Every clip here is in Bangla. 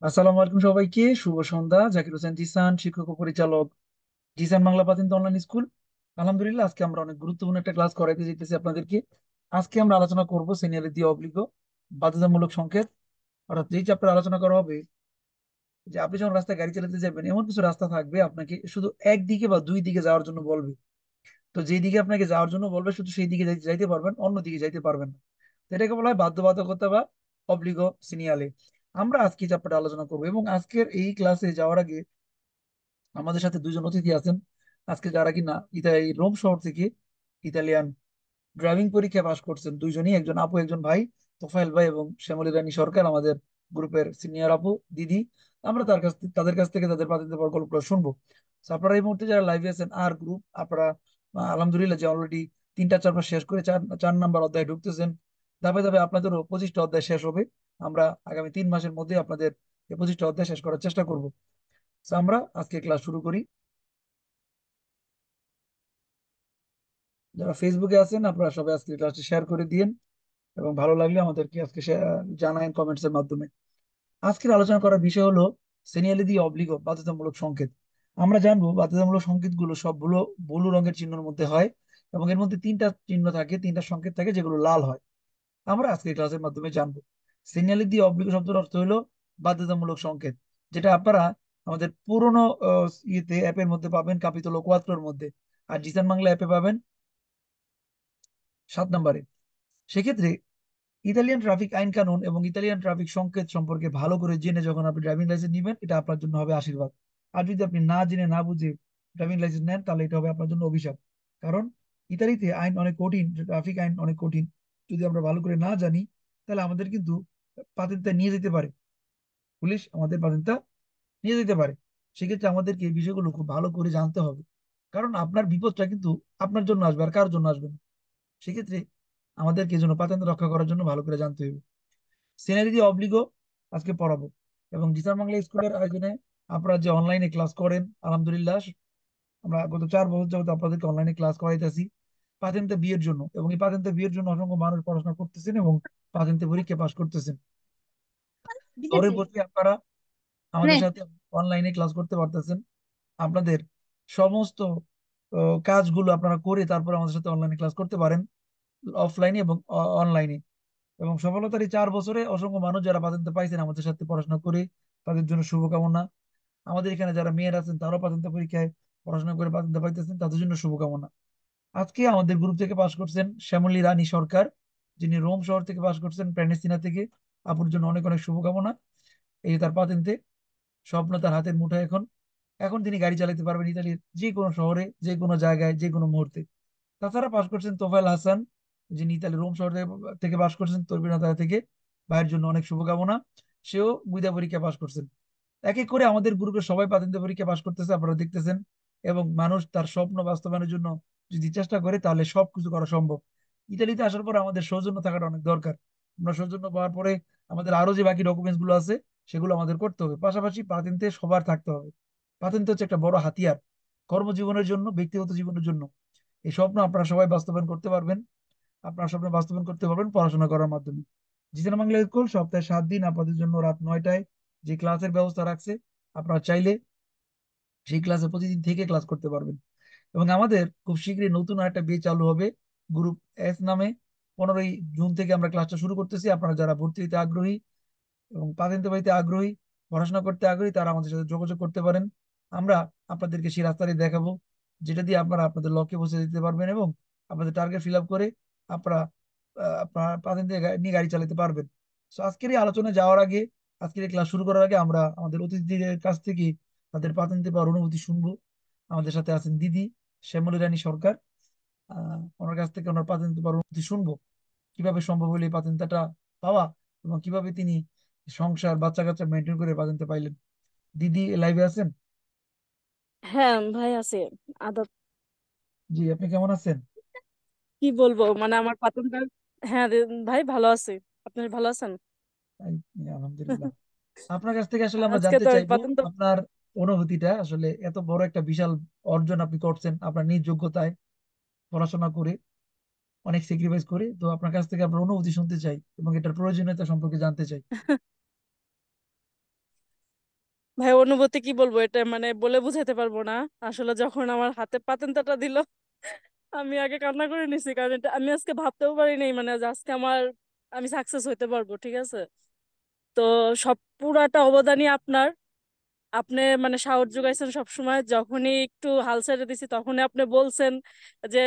আসসালামু আলাইকুম সবাইকে, শুভ সন্ধ্যা। জাকির হোসেন জিসান, শিক্ষক ও পরিচালক, জিসান বাংলা প্রাথমিক অনলাইন স্কুল। আলহামদুলিল্লাহ, আজকে আমরা অনেক গুরুত্বপূর্ণ একটা ক্লাস করাইতে যেতেছি আপনাদেরকে। আজকে আমরা আলোচনা করব সিনিয়র দিয়ে অব্লিগ বাধ্যতামূলক সংকেত। অর্থাৎ যেই চ্যাপ্টার আলোচনা করা হবে, যে আপনি যখন রাস্তায় গাড়ি চালাতে যাবেন, এমন কিছু রাস্তা থাকবে আপনাকে শুধু একদিকে বা দুই দিকে যাওয়ার জন্য বলবে। তো যেই দিকে আপনাকে যাওয়ার জন্য বলবে শুধু সেই দিকে যাইতে পারবেন, অন্য দিকে যাইতে পারবেন না। তো এটাকে বলা হয় বাধ্যবাধকতা বা অব্লিগো সিনিয়ালে। আমরা আজকে চ্যাপ্টারটা আলোচনা করবো, এবং আজকের এই ক্লাসে যাওয়ার আগে আমাদের সাথে দুজন অতিথি আছেন আজকে, যারা কিনা এই রোম শহর থেকে ইতালিয়ান ড্রাইভিং পরীক্ষা পাশ করছেন। দুইজনই, একজন আপু একজন ভাই, তোফায়েল ভাই এবং শ্যামলী রানী সরকার, আমাদের গ্রুপের সিনিয়র আপু দিদি। আমরা তাদের কাছ থেকে তাদের প্রাথমিক গল্পগুলো শুনবো। So, আপনারা এই মুহূর্তে যারা লাইভে আছেন আর গ্রুপ, আপনারা আলহামদুলিল্লাহ যে অলরেডি তিনটা চ্যাপ্টার শেষ করে চার চার নাম্বার অধ্যায় ঢুকতেছেন। ধাপে ধাপে আপনাদেরও 25টা অধ্যায় শেষ হবে। আমরা আগামী 3 মাসের মধ্যে আপনাদের এই 25টা অধ্যায় শেষ করার চেষ্টা করব। আমরা আজকে ক্লাস শুরু করি। যারা ফেসবুকে আছেন আপনারা সবাই আজকে ক্লাসটি শেয়ার করে দিন, এবং ভালো লাগলে আমাদেরকে আজকে জানায়েন কমেন্টস এর মাধ্যমে। আজকের আলোচনা করার বিষয় হলো সিনিয়ালি দি অব্লিগো বাধ্যতামূলক সংকেত। আমরা জানবো বাধ্যতামূলক সংকেতগুলো সবগুলো ব্লু রঙের চিহ্নের মধ্যে হয়, এবং এর মধ্যে তিনটা চিহ্ন থাকে, তিনটা সংকেত থাকে যেগুলো লাল হয়। আমরা আজকে ক্লাসের মাধ্যমে জানবো সিনিয়ালি দি অব্লিগো শব্দের অর্থ হলো বাধ্যতামূলক সংকেত, যেটা আপনারা আমাদের পুরোনো ইয়েতে অ্যাপের মধ্যে পাবেন, কাপিতলো কোয়াত্রোর মধ্যে। আর জিসান বাংলা অ্যাপে পাবেন 7 নম্বরে। সেক্ষেত্রে ইতালিয়ান ট্রাফিক আইন কানুন এবং ইতালিয়ান ট্রাফিক সংকেত সম্পর্কে ভালো করে জেনে যখন আপনি ড্রাইভিং লাইসেন্স নেবেন, এটা আপনার জন্য হবে আশীর্বাদ। আর যদি আপনি না জেনে না বুঝে ড্রাইভিং লাইসেন্স নেন, তাহলে এটা হবে আপনার জন্য অভিশাপ। কারণ ইতালিতে আইন অনেক কঠিন, ট্রাফিক আইন অনেক কঠিন। যদি আমরা ভালো করে না জানি, তাহলে আমাদের কিন্তু পাতেনটা নিয়ে যেতে পারে, পুলিশ আমাদের পাতেনটা নিয়ে যেতে পারে। সেক্ষেত্রে আমাদেরকে এই বিষয়গুলো খুব ভালো করে জানতে হবে, কারণ আপনার বিপদটা কিন্তু আপনার জন্য আসবে, আর কার জন্য আসবে না। সেক্ষেত্রে আমাদেরকে এই জন্য পাতেন্ট রক্ষা করার জন্য ভালো করে জানতে হবে। সিনারি দিয়ে অব্লিগো আজকে পড়াবো, এবং জিসান বাংলা স্কুলের আয়োজনে আপনারা যে অনলাইনে ক্লাস করেন, আলহামদুলিল্লাহ আমরা গত 4 বছর যাবত আপনাদেরকে অনলাইনে ক্লাস করাইতেছি পাতেন্তে বিয়ের জন্য। এবং এই পাতেন্তে বিয়ের জন্য অসংখ্য মানুষ পড়াশোনা করতেছেন এবং পাতেন্তে পরীক্ষা পাশ করতেছেন। ঠিক ঘরে আছে। বসে আপনারা আমাদের হ্যাঁ। সাথে অনলাইনে ক্লাস করতে পারতেছেন। আপনাদের সমস্ত কাজগুলো আপনারা করে তারপর আমাদের সাথে অনলাইনে ক্লাস করতে পারেন, অফলাইনে এবং অনলাইনে। এবং সফলতার এই 4 বছরে অসংখ্য মানুষ যারা পাতেন্তে পাইছেন আমাদের সাথে পড়াশোনা করে, তাদের জন্য শুভকামনা। আমাদের এখানে যারা মেয়ের আছেন তারাও পাতেন্তে পরীক্ষায় পড়াশোনা করে পাতেন্তে পাইতেছেন, তাদের জন্য শুভকামনা। আজকে আমাদের গ্রুপ থেকে পাশ করছেন শ্যামলী রানী সরকার, যিনি রোম শহর থেকে পাশ করছেন, প্যালেস্টিনা থেকে। আপুর জন্য অনেক অনেক শুভকামনা। এই যে তার পাতেন্তে, স্বপ্ন তার হাতের মুঠোয়। এখন এখন তিনি গাড়ি চালাতে পারবেন ইতালির যে কোনো শহরে, যে কোনো জায়গায়, যে কোনো মুহূর্তে। তাছাড়া পাশ করছেন তোফায়েল হাসান, যিনি ইতালি রোম শহর থেকে পাশ করছেন, তরবিনতা থেকে। ভাইয়ের জন্য অনেক শুভকামনা। সেও বুইদা পরীক্ষা পাশ করছেন। এক এক করে আমাদের গ্রুপের সবাই প্রাথমিক পরীক্ষা পাশ করতেছে, আপনারা দেখতেছেন। এবং মানুষ তার স্বপ্ন বাস্তবায়নের জন্য যদি চেষ্টা করে, তাহলে সবকিছু করা সম্ভব। ইতালিতে আসার পর আমাদের সৌজন্য থাকাটা অনেক দরকার। আমরা সৌজন্য পাওয়ার পরে আমাদের আরো যে বাকি ডকুমেন্টস গুলো আছে, সেগুলো আমাদের করতে হবে। পাশাপাশি পাতেন্তে সবার থাকতে হবে। পাতেন্তে হচ্ছে একটা বড় হাতিয়ার, কর্মজীবনের জন্য, ব্যক্তিগত জীবনের জন্য। এই স্বপ্ন আপনারা সবাই বাস্তবায়ন করতে পারবেন। আপনারা স্বপ্ন বাস্তবায়ন করতে পারবেন পড়াশোনা করার মাধ্যমে। জিসান বাংলা স্কুল সপ্তাহে 7 দিন আপনাদের জন্য রাত 9টায় যে ক্লাসের ব্যবস্থা রাখছে, আপনারা চাইলে সেই ক্লাসে প্রতিদিন থেকে ক্লাস করতে পারবেন। এবং আমাদের খুব শীঘ্রই নতুন একটা বেচ চালু হবে, গ্রুপ এস নামে। 15ই জুন থেকে আমরা ক্লাসটা শুরু করতেছি। আপনারা যারা ভর্তি হইতে আগ্রহী এবং পাতেন্তে পাইতে আগ্রহী, পড়াশোনা করতে আগ্রহী, তারা আমাদের সাথে যোগাযোগ করতে পারেন। আমরা আপনাদেরকে সেই রাস্তাটি দেখাবো, যেটা দিয়ে আপনারা আপনাদের লক্ষ্যে পৌঁছে দিতে পারবেন, এবং আপনাদের টার্গেট ফিল আপ করে আপনারা আপনার পাতেন্তে নিয়ে গাড়ি চালাতে পারবেন। তো আজকের এই আলোচনায় যাওয়ার আগে, আজকের এই ক্লাস শুরু করার আগে, আমরা আমাদের অতিথিদের কাছ থেকে তাদের পাতেন্তে পাওয়ার অনুভূতি শুনবো। আমাদের সাথে আছেন দিদি শ্যামলী রানী সরকার। ওনার কাছ থেকে ওনার পাতেন্তে পাওয়ার অনুভূতি শুনবো, কিভাবে সম্ভব হলো এই পাতেন্তাটা পাওয়া, এবং কিভাবে তিনি সংসার বাচ্চা কাচ্চা মেনটেন করে পাতেন্তে পাইলেন। দিদি লাইভে আছেন? হ্যাঁ ভাই আছে। আদব। জি, আপনি কেমন আছেন? কি বলবো, মানে আমার পাতনটা। হ্যাঁ ভাই ভালো আছে। আপনি ভালো আছেন? আলহামদুলিল্লাহ। আপনার কাছ থেকে আসলে আমরা আজকে জানতে তো চাইবো পাতন তো। আপনার অনুভূতিটা। আসলে এত বড় একটা বিশাল অর্জন আপনি করছেন আপনার নিজ যোগ্যতায়, পড়াশোনা করে, অনেক স্যাক্রিফাইস করে। তো আপনার কাছ থেকে আপনার অনুভূতি শুনতে চাই এবং এটার প্রয়োজনীয়তা সম্পর্কে জানতে চাই। ভাই অনুভূতি কি বলবো, এটা মানে বলে বুঝাতে পারবো না। আসলে যখন আমার হাতে পাতেন্তাটা দিল, আমি আগে কান্না করে নিছি, কারণ এটা আমি আজকে ভাবতেও পারি নাই মানে যে আজকে আমি সাকসেস হইতে পারবো, ঠিক আছে। তো সব পুরাটা অবদানই আপনার। আপনি মানে সাহস জোগাইছেন সব সময়, যখনই একটু হাল ছেড়ে দিছি তখনই আপনি বলছেন যে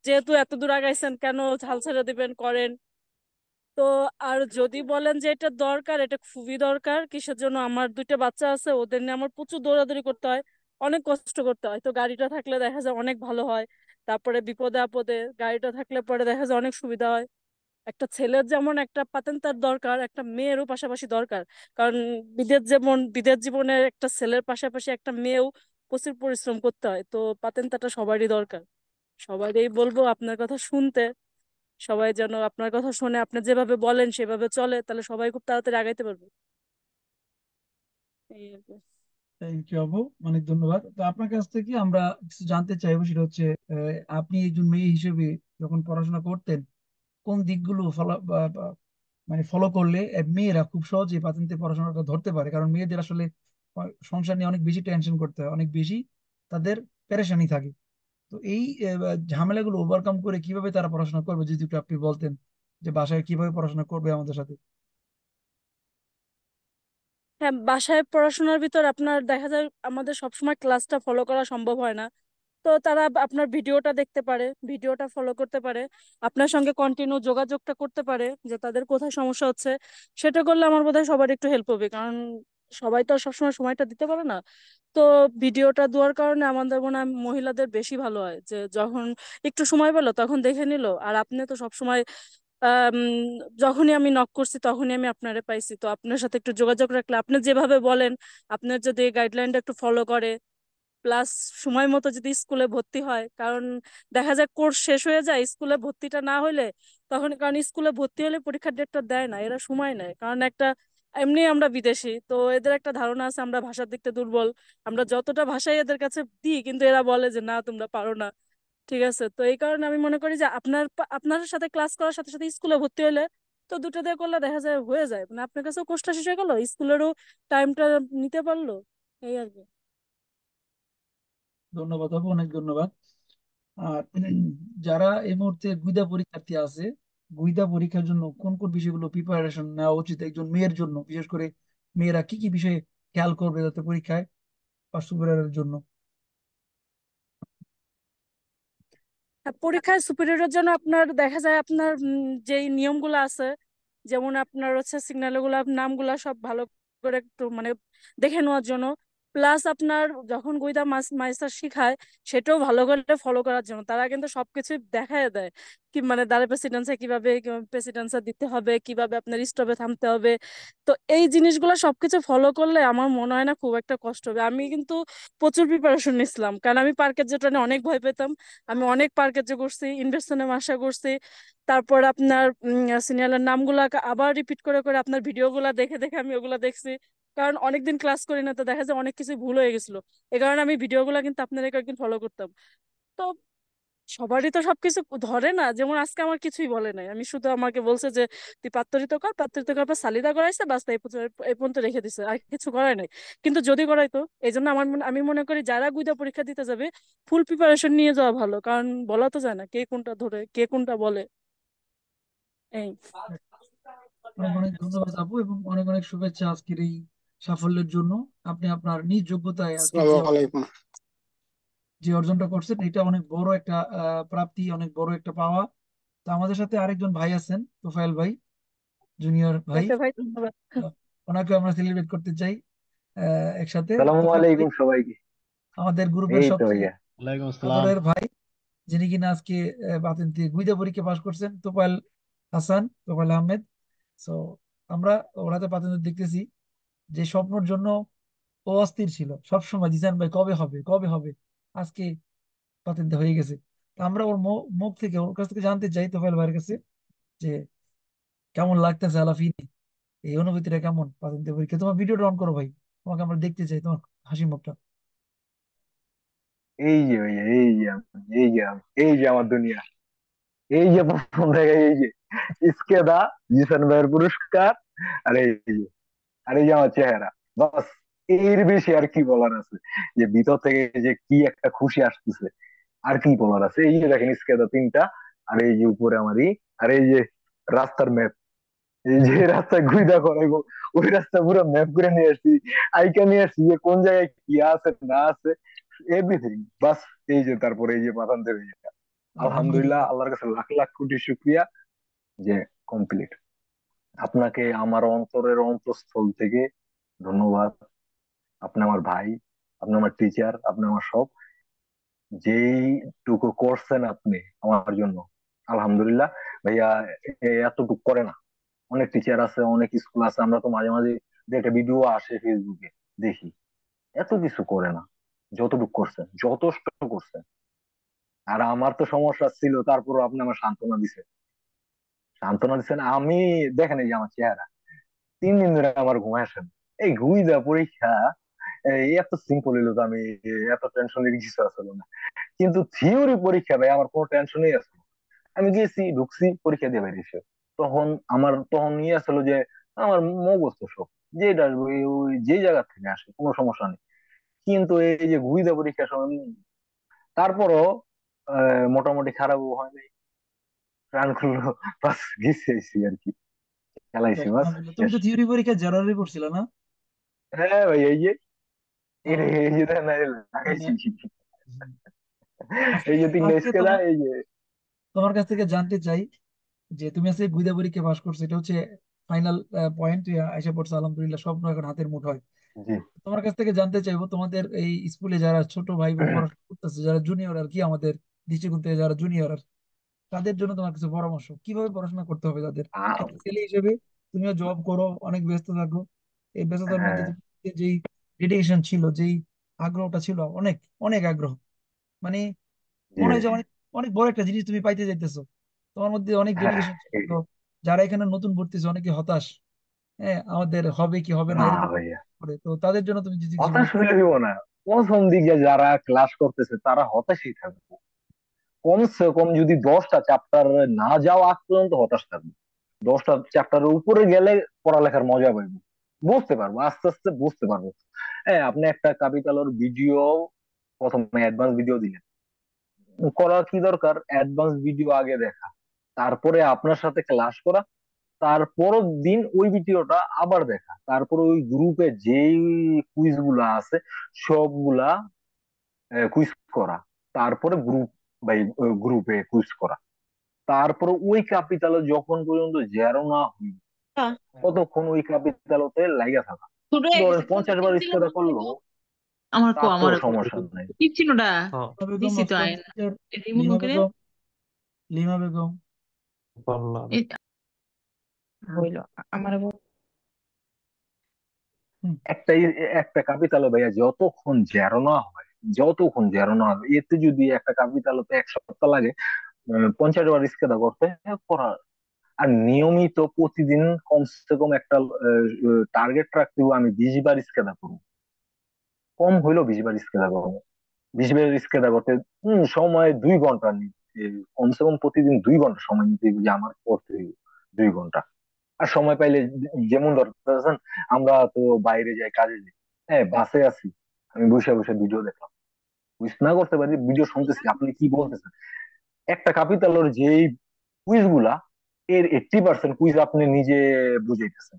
যেহেতু এত দূর আগাইছেন কেন হাল ছেড়ে দিবেন, করেন। তো আর যদি বলেন যে এটা দরকার, এটা খুবই দরকার। কিসের জন্য? আমার দুইটা বাচ্চা আছে, ওদের নিয়ে আমার প্রচুর দৌড়াদৌড়ি করতে হয়, অনেক কষ্ট করতে হয়। তো গাড়িটা থাকলে দেখা যায় অনেক ভালো হয়। তারপরে বিপদে আপদে গাড়িটা থাকলে পরে দেখা যায় অনেক সুবিধা হয়। একটা ছেলের যেমন একটা পাতেন্তার দরকার, একটা মেয়েরও পাশাপাশি দরকার। কারণ বিদেশ জীবনে একটা ছেলের পাশাপাশি একটা মেয়েও প্রচুর পরিশ্রম করতে হয়। তো পাতেন্তাটা সবারই দরকার। সবারই বলবো আপনার কথা শুনতে। সবাই যেন আপনার কথা শুনে, আপনি যেভাবে বলেন সেভাবে চলে, তাহলে সবাই খুব তাড়াতাড়ি আগাইতে পারবে। এই আর কি। থ্যাংক ইউ আপু, অনেক ধন্যবাদ। তো আপনার কাছ থেকে আমরা কিছু জানতে চাইবো, সেটা হচ্ছে আপনি একজন মেয়ে হিসেবে যখন পড়াশোনা করতেন, কোন দিকগুলো ফলো মানে ফলো করলে মেয়েরা খুব সহজে পাতেন্তে পড়াশোনাটা ধরতে পারে? কারণ মেয়েদের আসলে সংসার নিয়ে অনেক বেশি টেনশন করতে হয়, অনেক বেশি তাদের পেরেশানি থাকে। তো এই ঝামেলাগুলো ওভারকাম করে কিভাবে তারা পড়াশোনা করবে, যদি একটু আপনি বলতেন যে বাসায় কিভাবে পড়াশোনা করবে আমাদের সাথে। হ্যাঁ, বাসায় পড়াশোনার ভিতর আপনার দেখা যায় আমাদের সবসময় ক্লাসটা ফলো করা সম্ভব হয় না। তো তারা আপনার ভিডিওটা দেখতে পারে, ভিডিওটা ফলো করতে পারে, আপনার সঙ্গে কন্টিনিউ যোগাযোগটা করতে পারে যে তাদের কোথায় সমস্যা হচ্ছে। সেটা করলে আমার বোধহয় সবার একটু হেল্প হবে, কারণ সবাই তো আর সবসময় সময়টা দিতে পারে না। তো ভিডিওটা দেওয়ার কারণে আমাদের মনে হয় মহিলাদের বেশি ভালো হয়, যে যখন একটু সময় পেলো তখন দেখে নিল। আর আপনি তো সবসময় আম, যখনই আমি নক করছি তখনই আমি আপনারে পাইছি। তো আপনার সাথে একটু যোগাযোগ রাখলে, আপনি যেভাবে বলেন, আপনার যদি গাইডলাইনটা একটু ফলো করে, প্লাস সময় মতো যদি স্কুলে ভর্তি হয়, কারণ দেখা যায় কোর্স শেষ হয়ে যায় স্কুলে ভর্তিটা না হলে, তখন কারণ স্কুলে ভর্তি হলে পরীক্ষার ডেটটা দেয় না, এরা সময় নেয়। কারণ একটা এমনি আমরা বিদেশি, তো এদের একটা ধারণা আছে আমরা ভাষার দিকতে দুর্বল। আমরা যতটা ভাষাই এদের কাছে দিই, কিন্তু এরা বলে যে না তোমরা পারো না। ঠিক আছে, তো এই কারণে আমি মনে করি যে আপনার সাথে ক্লাস করার সাথে সাথে স্কুলে ভর্তি হলে, তো দুটো দিয়ে করলে দেখা যায় হয়ে যায়, মানে আপনার কাছেও কোর্সটা শেষ হয়ে গেল, স্কুলেরও টাইমটা নিতে পারলো। এই আর কি। ধন্যবাদ আপু, অনেক ধন্যবাদ। আর যারা এই মুহূর্তে গুইদা পরীক্ষার্থী আছে, গুইদা পরীক্ষার জন্য কোন কোন বিষয়গুলো প্রিপারেশন নেওয়া উচিত একজন মেয়ের জন্য, বিশেষ করে মেয়েরা কি কি বিষয়ে খেয়াল করবে যাতে পরীক্ষায় পাশ করার জন্য? হ্যাঁ, পরীক্ষায় সুপিরিয়রের জন্য আপনার দেখা যায় আপনার যেই নিয়মগুলো আছে, যেমন আপনার হচ্ছে সিগন্যাল গুলা নামগুলা সব ভালো করে একটু মানে দেখে নেওয়ার জন্য, প্লাস আপনার যখন গুইদা মাস্টার শিখায় সেটাও ভালো করে ফলো করার জন্য। তারা কিন্তু সবকিছু দেখায় দেয়, কি মানে দাঁড়ে প্রেসিডেন্সে কিভাবে প্রেসিডেন্সে দিতে হবে, কিভাবে আপনার স্টপে থামতে হবে। তো এই জিনিসগুলো সবকিছু ফলো করলে আমার মনে হয় না খুব একটা কষ্ট হবে। আমি কিন্তু প্রচুর প্রিপারেশন নিছিলাম, কারণ আমি পার্কের যেটা নিয়ে অনেক ভয় পেতাম। আমি অনেক পার্কের যে করছি, ইনভেস্টনে মাসা করছি। তারপর আপনার সিনিয়রের নামগুলা আবার রিপিট করে করে আপনার ভিডিওগুলা দেখে দেখে আমি ওগুলা দেখছি। কারণ অনেকদিন ক্লাস করি না, তো দেখা যায় অনেক কিছু ভুল হয়ে গেছিল। এই কারণে আমি ভিডিওগুলা কিন্তু আপনাদের কয়েকদিন ফলো করতাম। তো সবারই তো সবকিছু ধরে না, যেমন আজকে আমার কিছুই বলে নাই, আমি শুধু আমাকে বলছে যে তুই পাত্তরিত কর, পাত্তরিত করার পর সালিদা করাইছে, বাস এই পর্যন্ত রেখে দিছে, আর কিছু করাই নাই। কিন্তু যদি করাইতো, এই জন্য আমি মনে করি যারা গুইদা পরীক্ষা দিতে যাবে ফুল প্রিপারেশন নিয়ে যাওয়া ভালো, কারণ বলা তো যায় না কে কোনটা ধরে কে কোনটা বলে। এই। অনেক অনেক ধন্যবাদ আপু, এবং অনেক অনেক শুভেচ্ছা আজকের এই সাফল্যের জন্য। আপনি আপনার নিজ যোগ্যতায় আজকে যে আসসালামু আলাইকুম। যে অর্জনটা করছেন, এটা অনেক বড় একটা প্রাপ্তি, অনেক বড় একটা পাওয়া। তো আমাদের সাথে আরেকজন ভাই আছেন, তোফায়েল ভাই, জুনিয়র ভাই। ওকে ভাই, ধন্যবাদ। আহ, ওনাকে আমরা সেলিব্রেট করতে চাই একসাথে। সালামু তোফায়েল ভাই আলাইকুম সবাইকে। আমাদের গ্রুপের এই তো সবচেয়ে ভাইয়া, ওয়ালাইকুম আসসালাম। আদরের ভাই, যিনি কিনা আজকে বাতিন দিয়ে গুইদা পরীক্ষা পাশ করছেন, তোফায়েল হাসান, তোফায়েল আহমেদ। সো আমরা ওনাদের বাতিন দেখতেছি যে স্বপ্নের জন্য ও অস্থির ছিল সব সময়, জিসান ভাই কবে হবে কবে হবে। আজকে বাতিনটা হয়ে গেছে। তো আমরা ওর মুখ থেকে, ওর কাছ থেকে জানতে চাই, তোফায়েল ভাইয়ের কাছে, যে কেমন লাগতেছে আলাফিনে, এই অনুভূতিটা কেমন বাতিন পরীক্ষা। তোমার ভিডিওটা অন করো ভাই, তোমাকে আমরা দেখতে চাই, তোমার হাসি মুখটা। এই যে ভাইয়া, এই যে আমার দুনিয়া, এই যে প্রথম জায়গায়, এই যে ইসকে দা জিসান ভাইয়ের পুরস্কার, আর এই যে, আর এই যে আমার চেহারা, বাস এর বেশি আর কি বলার আছে? যে ভিতর থেকে যে কি একটা খুশি আসতেছে, আর কি বলার আছে? এই যে দেখেন স্কেদা তিনটা, আর এই যে উপরে আমারই, আর এই যে রাস্তার ম্যাপ, এই যে রাস্তায় ঘুরে করাইবো, ওই রাস্তা পুরো ম্যাপ করে নিয়ে আসছি, আইকা নিয়ে আসছি যে কোন জায়গায় কি আছে না আছে, এভরিথিং। বাস এই যে তারপরে এই যে পাঠান দেবে, আলহামদুলিল্লাহ, আলহামদুলিল্লাহ। আল্লাহর কাছে লাখ লাখ কোটি শুক্রিয়া যে কমপ্লিট। আপনাকে আমার অন্তরের অন্তঃস্থল থেকে ধন্যবাদ। আপনি আমার ভাই, আপনি আমার টিচার, আপনি আমার সব। যেইটুকু করছেন আপনি আমার জন্য, আলহামদুলিল্লাহ ভাইয়া। এতটুকু করে না, অনেক টিচার আছে, অনেক স্কুল আছে, আমরা তো মাঝে মাঝে যে একটা ভিডিও আসে ফেসবুকে দেখি, এত কিছু করে না। যতটুকু করছেন, যথেষ্ট করছেন। আর আমার তো সমস্যা ছিল, তারপরও আপনি আমার সান্ত্বনা দিচ্ছেন, সান্ত্বনা দিচ্ছেন। আমি দেখেন এই যে আমার চেহারা, 3 দিন ধরে আমার ঘুম আসে না। এই ঘুম দেওয়া পরীক্ষা, এত সিম্পল হইলো তো আমি এত টেনশনের কিছু আসলো না। কিন্তু থিওরি পরীক্ষা ভাই আমার কোনো টেনশনই আসলো না। আমি গেছি, ঢুকছি, পরীক্ষা দিয়ে বেরিয়েছি। তখন আমার তখন ইয়ে আসলো যে আমার মুখস্থ সব, যেটা আসবে ওই যে জায়গা থেকে আসে কোনো সমস্যা নেই। কিন্তু এই যে গুইদা পরীক্ষার সময় তারপরও মোটামুটি খারাপও হয় নাই, রান করলো, বাস গেছি আইসি আর কি, খেলাইছি, বাস আলহামদুলিল্লাহ। তুমি শেষ। তো থিওরি পরীক্ষা জেনারেলি পড়ছিলে না? হ্যাঁ ভাই, এই যে আহ, এই যে দেখেন, এই মানে লাগাইছি, আজকে এই যে তিনটা আজকে স্কেলা, তোমার এই যে। তোমার কাছ থেকে জানতে চাই যে তুমি আজকে গুইদা পরীক্ষা পাস করছো, এটা হচ্ছে ফাইনাল পয়েন্ট এসে পড়ছে, আলহামদুলিল্লাহ, স্বপ্ন এখন হাতের মুঠোয়। জি। তোমার কাছ থেকে জানতে চাইবো, তোমাদের এই স্কুলে যারা ছোট ভাই বোন পড়াশোনা করতেছে, যারা জুনিয়র আর কি, আমাদের দৃষ্টিকোণ থেকে যারা জুনিয়র, তাদের জন্য তোমার কিছু পরামর্শ, কিভাবে পড়াশোনা করতে হবে তাদের? আ- একটা ছেলে হিসেবে তুমিও জব করো, অনেক ব্যস্ত থাকো, এই ব্যস্ততার মধ্যে হ্যাঁ, তুমি যেই ডেডিকেশন ছিল, যেই আগ্রহটা ছিল, অনেক অনেক আগ্রহ, মানে জি মনে হয় ভাই। যে অনেক অনেক বড় একটা জিনিস তুমি পাইতে যাইতেছো, তোমার মধ্যে অনেক হ্যাঁ, ডেডিকেশন ছিল। তো যারা এখানে নতুন ভর্তি হচ্ছে, অনেকে হতাশ, হ্যাঁ, আমাদের হবে কি হবে না না এরকম ভাইয়া, করে, তো তাদের জন্য তুমি যদি কিছু হতাশ বলতে। হইলে হইব না। প্রথম দিকে যারা ক্লাস করতেছে তারা হতাশই থাকবে, কমসে কম যদি 10টা চ্যাপ্টার না যাওয়া আগ পর্যন্ত হতাশ থাকবে। 10টা চ্যাপ্টারের উপরে গেলে পড়ালেখার মজা পাইবো, বুঝতে পারবো, আস্তে আস্তে বুঝতে পারবো। হ্যাঁ, আপনি একটা কাবিতালোর ভিডিও প্রথমে অ্যাডভান্স ভিডিও দিলেন, করার কি দরকার? অ্যাডভান্স ভিডিও আগে দেখা, তারপরে আপনার সাথে ক্লাস করা, তারপরের দিন ওই ভিডিওটা আবার দেখা, তারপরে ওই গ্রুপে যেই কুইজ গুলা আছে সবগুলা কুইজ করা, তারপরে বাই গ্রুপে কুইজ করা, তারপরে ওই ক্যাপিটালে যখন পর্যন্ত জেরো না হই হ্যাঁ, ততক্ষণ ওই ক্যাপিটালতে লাগা থাকা। ছোট হয়ে ধরেন গেছে কোন 50 বার পেন্সিল স্কেদা করলো, আমার কো তাতেও আমার কো সমস্যা নাই। কি চিহ্নটা হ্যাঁ, লিমা বেগম, দিছি তো অষ্টম আইন শ্রেণীর রিমুভ লিমা করে বেগম, লিমা বেগম। বললাম। এই বইল আমার হুম, একটা ক্যাপিটালে ভাইয়া যতক্ষণ জেরো না হয়, যতক্ষণ জেরো না হয়, এতে যদি একটা ক্যাপিটালতে 1 সপ্তাহ লাগে 50 বার স্কেদা করতে, করা। আর নিয়মিত প্রতিদিন কমসে কম একটা টার্গেট রাখতে হবে, আমি 20 বার স্কেদা করবো, কম হইলেও 20 বার স্কেদা করবো। 20 বার স্কেদা করতে সময় 2 ঘন্টা নিতে, কমসে কম প্রতিদিন 2 ঘন্টা সময় নিতে হবে যে আমার পড়তে হইবে 2 ঘন্টা। আর সময় পাইলে, যেমন ধরতেছেন আমরা তো বাইরে যাই, কাজে যাই, হ্যাঁ বাসে আছি, আমি বসে বসে ভিডিও দেখলাম, বুঝ না করতে পারি ভিডিও শুনতেছি আপনি কি বলতেছেন। একটা কাপিতালের যে কুইজ গুলা, এর 80% কুইজ আপনি নিজে বুঝাইতেছেন,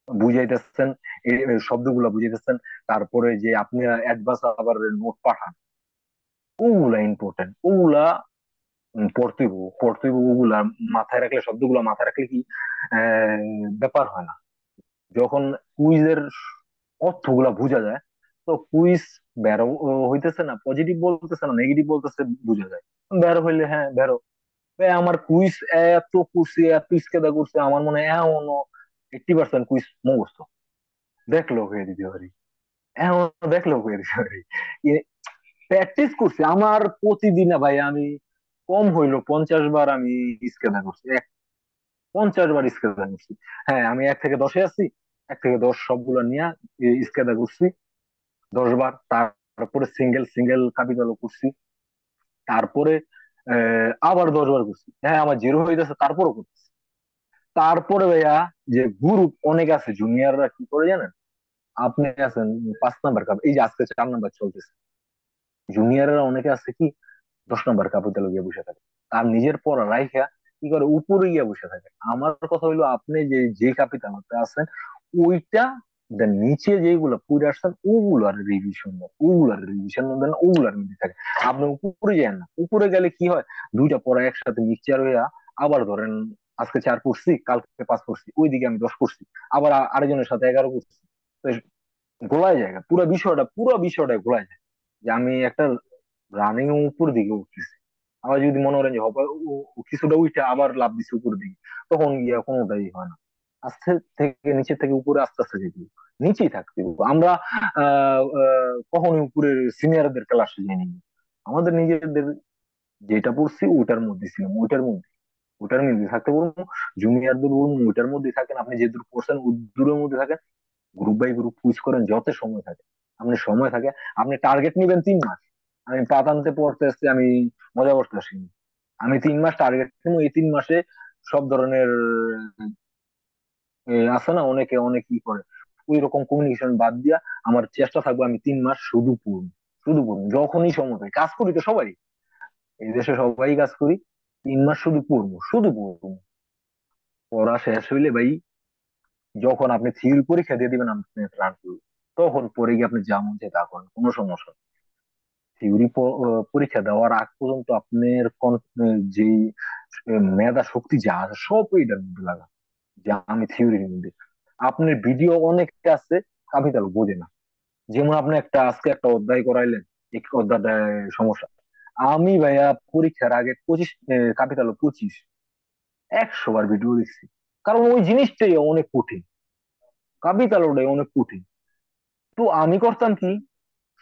বুঝাইতেছেন শব্দগুলা বুঝাইতেছেন, তারপরে যে আপনি অ্যাডভান্স আবার নোট পাঠান, ওগুলা ইম্পর্টেন্ট, ওগুলা পড়তে হইব, ওগুলা মাথায় রাখলে, শব্দগুলা মাথায় রাখলে কি ব্যাপার হয় না। যখন কুইজের অর্থগুলা বোঝা যায়, তো কুইজ বেরো হইতেছে না, পজিটিভ বলতেছে না নেগেটিভ বলতেছে, বোঝা যায়। বেরো হইলে হ্যাঁ বেরো। আমার কুইজ এত করছি, এত স্কেদা করছে, আমার মনে হয় এমন 80% কুইজ মুখস্থ, দেখলেও হয়ে দিতে পারি, এমন দেখলেও হয়ে দিতে পারি। প্র্যাকটিস করছি আমার প্রতিদিন ভাই, আমি কম হইলো 50 বার আমি স্কেদা করছি, 50 বার স্কেদা করছি। হ্যাঁ, আমি 1 থেকে 10-এ আছি, 1 থেকে 10 সবগুলো নিয়ে স্কেদা করছি 10 বার। তারপরে সিঙ্গেল সিঙ্গেল কাপিতালও করছি, তারপরে আবার 10 বার করছি। হ্যাঁ, আমার জিরো হয়ে যাচ্ছে, তারপরও করছি। তারপরে ভাইয়া যে গ্রুপ অনেক আছে, জুনিয়ররা কি করে জানেন, আপনি আছেন 5 নাম্বার কাপ, এই যে আজকে 4 নাম্বার চলতেছে, জুনিয়ররা অনেকে আছে কি 10 নাম্বার কাপিতে গিয়ে বসে থাকে, তার নিজের পড়া রাইখা কি করে উপরে গিয়ে বসে থাকে। আমার কথা হইলো আপনি যে যে কাপিটালতে আছেন ওইটা দেন, নিচে যেগুলো পড়ে আসছেন ওগুলার রিভিশন দেন, ওগুলার রিভিশন দেন, ওগুলার মধ্যে থাকে। আপনি উপরে যান না, উপরে গেলে কি হয়, দুইটা পড়া একসাথে মিক্সচার হইয়া, আবার ধরেন আজকে 4 পড়ছি, কালকে 5 পড়ছি, ওইদিকে আমি 10 পড়ছি, আবার আরেকজনের সাথে 11 পড়ছি, তো গোলায় যায়, পুরো বিষয়টা গোলায় যায়। যে আমি একটা রানিং উপর দিকে উঠতেছি, আবার যদি মনে করেন যে হবে কিছুটা উঠে আবার লাভ দিচ্ছে উপর দিকে, তখন গিয়া কোনোটাই হয় না। আস্তে থেকে নিচে থেকে উপরে আস্তে আস্তে যেতে হবে। নিচেই থাকতে হবে আমরা। কখনোই উপরের সিনিয়রদের ক্লাসে যাইনি, আমাদের নিজেদের যেটা পড়ছি ওটার মধ্যে ছিলাম, ওটার মধ্যে থাকতে বলবো। জুনিয়রদের বলবো ওটার মধ্যে থাকেন, আপনি যে দূর পড়ছেন ওই দূরের মধ্যে থাকেন। গ্রুপ বাই গ্রুপ কুইজ করেন যত সময় থাকে, আপনি সময় থাকে, আপনি টার্গেট নিবেন 3 মাস। আমি পাতান্তে পড়তে আসছি, আমি মজা করতে আসিনি, আমি 3 মাস টার্গেট নিবো। এই 3 মাসে সব ধরনের আছে না, অনেকে অনেক কি করে ওই রকম কমিউনিকেশন বাদ দিয়া আমার চেষ্টা থাকবে আমি 3 মাস শুধু পড়ুন যখনই সময় পাই। কাজ করি তো সবাই, এই দেশে সবাই কাজ করি, 3 মাস শুধু পড়বো। পড়া শেষ হইলে ভাই, যখন আপনি থিওরি পরীক্ষা দিয়ে দিবেন আপনি রান করবেন, তখন পরে গিয়ে আপনি যা মন চায় তা করেন, কোনো সমস্যা নেই। থিওরি পরীক্ষা দেওয়ার আগ পর্যন্ত আপনার যে মেধা শক্তি যা আছে সব এটার মধ্যে লাগা, যে আমি থিওরির মধ্যে। আপনার ভিডিও অনেকটা আছে কাপিটাল বোঝে না, যেমন আপনি আজকে একটা অধ্যায় করাইলেন, এই অধ্যায়টায় সমস্যা। আমি ভাইয়া পরীক্ষার আগে 25 কাপিটাল 25 100 বার ভিডিও দেখছি, কারণ ওই জিনিসটাই অনেক কঠিন, কাপিটালটাই অনেক কঠিন। তো আমি করতাম কি,